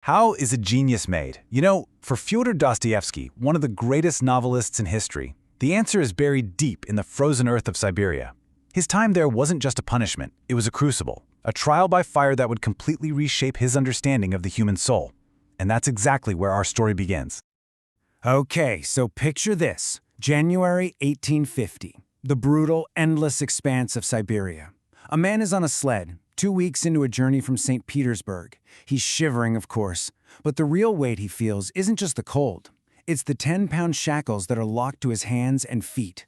How is a genius made? For Fyodor Dostoevsky, one of the greatest novelists in history, the answer is buried deep in the frozen earth of Siberia. His time there wasn't just a punishment, it was a crucible, a trial by fire that would completely reshape his understanding of the human soul. And that's exactly where our story begins. Okay, so picture this. January 1850. The brutal, endless expanse of Siberia. A man is on a sled, 2 weeks into a journey from St. Petersburg. He's shivering, of course, but the real weight he feels isn't just the cold. It's the 10-pound shackles that are locked to his hands and feet.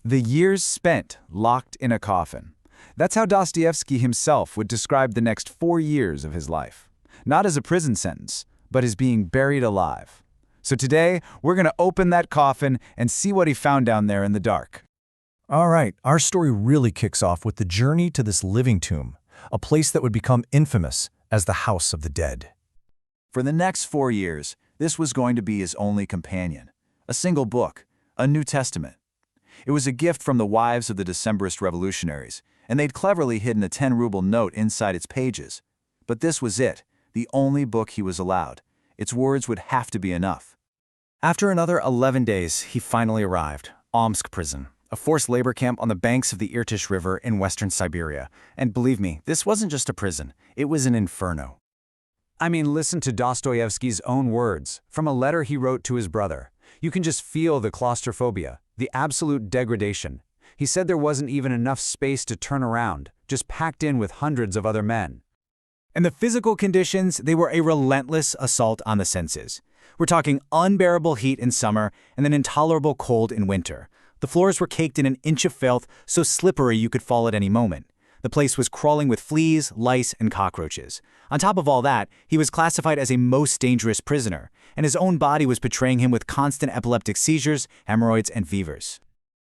The years spent locked in a coffin. That's how Dostoevsky himself would describe the next 4 years of his life. Not as a prison sentence, but as being buried alive. So today, we're going to open that coffin and see what he found down there in the dark. All right, our story really kicks off with the journey to this living tomb, a place that would become infamous as the House of the Dead. For the next 4 years, this was going to be his only companion. A single book, a New Testament. It was a gift from the wives of the Decembrist revolutionaries, and they'd cleverly hidden a 10-ruble note inside its pages. But this was it, the only book he was allowed. Its words would have to be enough. After another 11 days, he finally arrived, Omsk Prison, a forced labor camp on the banks of the Irtysh River in western Siberia. And believe me, this wasn't just a prison, it was an inferno. I mean, listen to Dostoevsky's own words, from a letter he wrote to his brother. You can just feel the claustrophobia, the absolute degradation. He said there wasn't even enough space to turn around, just packed in with hundreds of other men. And the physical conditions, they were a relentless assault on the senses. We're talking unbearable heat in summer and then intolerable cold in winter. The floors were caked in an inch of filth, so slippery you could fall at any moment. The place was crawling with fleas, lice, and cockroaches. On top of all that, he was classified as a most dangerous prisoner, and his own body was betraying him with constant epileptic seizures, hemorrhoids, and fevers.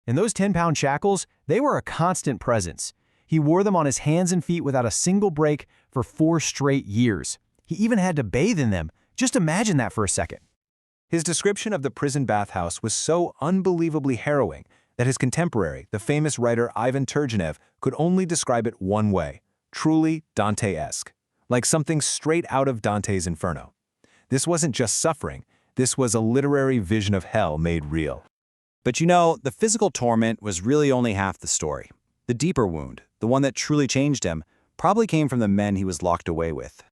And those 10-pound shackles, they were a constant presence. He wore them on his hands and feet without a single break for 4 straight years. He even had to bathe in them. Just imagine that for a second. His description of the prison bathhouse was so unbelievably harrowing that his contemporary, the famous writer Ivan Turgenev, could only describe it one way: truly Dante-esque, like something straight out of Dante's Inferno. This wasn't just suffering, this was a literary vision of hell made real. But the physical torment was really only half the story. The deeper wound, the one that truly changed him, probably came from the men he was locked away with.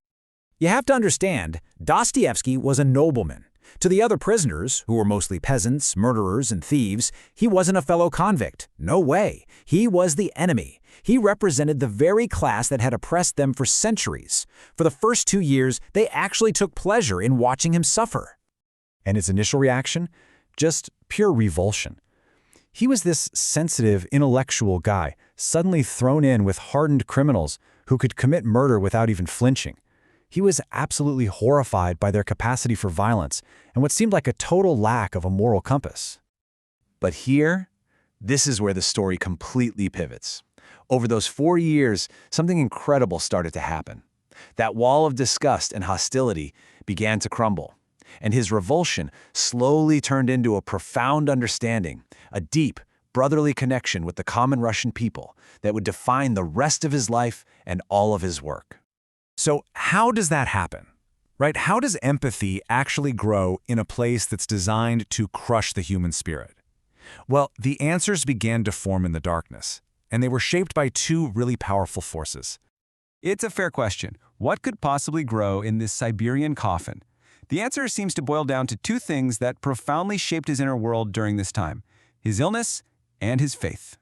You have to understand, Dostoevsky was a nobleman. To the other prisoners, who were mostly peasants, murderers, and thieves, he wasn't a fellow convict. No way. He was the enemy. He represented the very class that had oppressed them for centuries. For the first 2 years, they actually took pleasure in watching him suffer. And his initial reaction? Just pure revulsion. He was this sensitive, intellectual guy, suddenly thrown in with hardened criminals who could commit murder without even flinching. He was absolutely horrified by their capacity for violence and what seemed like a total lack of a moral compass. But here, this is where the story completely pivots. Over those 4 years, something incredible started to happen. That wall of disgust and hostility began to crumble, and his revulsion slowly turned into a profound understanding, a deep, brotherly connection with the common Russian people that would define the rest of his life and all of his work. So how does that happen? Right? How does empathy actually grow in a place that's designed to crush the human spirit? Well, the answers began to form in the darkness, and they were shaped by 2 really powerful forces. It's a fair question. What could possibly grow in this Siberian coffin? The answer seems to boil down to 2 things that profoundly shaped his inner world during this time: his illness and his faith.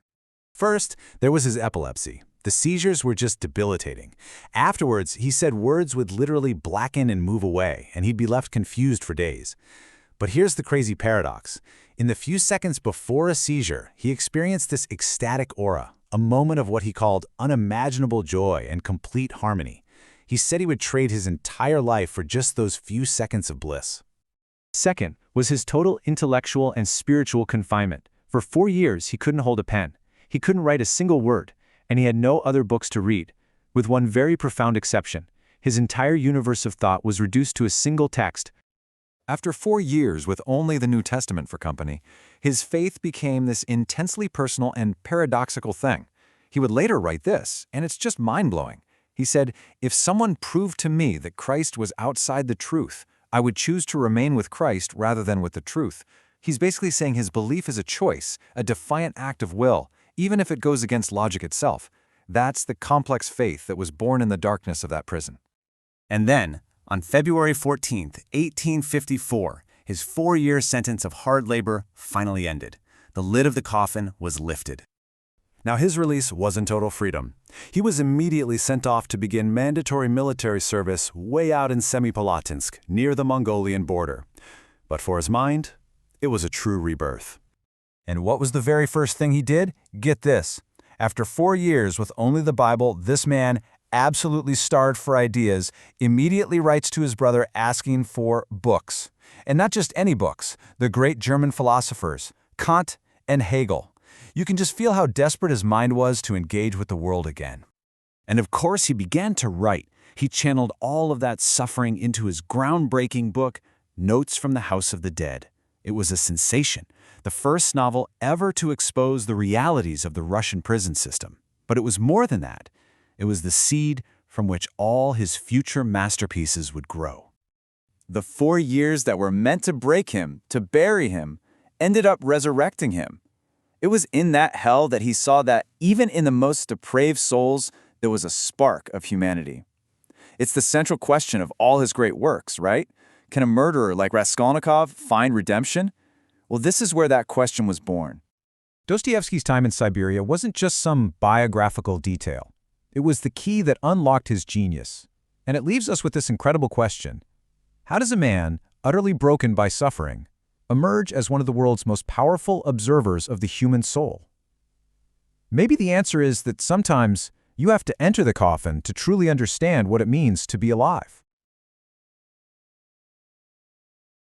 First, there was his epilepsy. The seizures were just debilitating. Afterwards, he said words would literally blacken and move away, and he'd be left confused for days. But here's the crazy paradox. In the few seconds before a seizure, he experienced this ecstatic aura, a moment of what he called unimaginable joy and complete harmony. He said he would trade his entire life for just those few seconds of bliss. Second was his total intellectual and spiritual confinement. For 4 years, he couldn't hold a pen. He couldn't write a single word. And he had no other books to read. With one very profound exception, his entire universe of thought was reduced to a single text. After 4 years with only the New Testament for company, his faith became this intensely personal and paradoxical thing. He would later write this, and it's just mind-blowing. He said, "If someone proved to me that Christ was outside the truth, I would choose to remain with Christ rather than with the truth." He's basically saying his belief is a choice, a defiant act of will, even if it goes against logic itself. That's the complex faith that was born in the darkness of that prison. And then, on February 14, 1854, his 4-year sentence of hard labor finally ended. The lid of the coffin was lifted. Now, his release wasn't total freedom. He was immediately sent off to begin mandatory military service way out in Semipalatinsk, near the Mongolian border. But for his mind, it was a true rebirth. And what was the very first thing he did? Get this. After 4 years with only the Bible, this man, absolutely starved for ideas, immediately writes to his brother asking for books. And not just any books, the great German philosophers, Kant and Hegel. You can just feel how desperate his mind was to engage with the world again. And of course, he began to write. He channeled all of that suffering into his groundbreaking book, Notes from the House of the Dead. It was a sensation, the first novel ever to expose the realities of the Russian prison system. But it was more than that. It was the seed from which all his future masterpieces would grow. The 4 years that were meant to break him, to bury him, ended up resurrecting him. It was in that hell that he saw that even in the most depraved souls, there was a spark of humanity. It's the central question of all his great works, right? Can a murderer like Raskolnikov find redemption? Well, this is where that question was born. Dostoevsky's time in Siberia wasn't just some biographical detail. It was the key that unlocked his genius. And it leaves us with this incredible question. How does a man, utterly broken by suffering, emerge as one of the world's most powerful observers of the human soul? Maybe the answer is that sometimes you have to enter the coffin to truly understand what it means to be alive.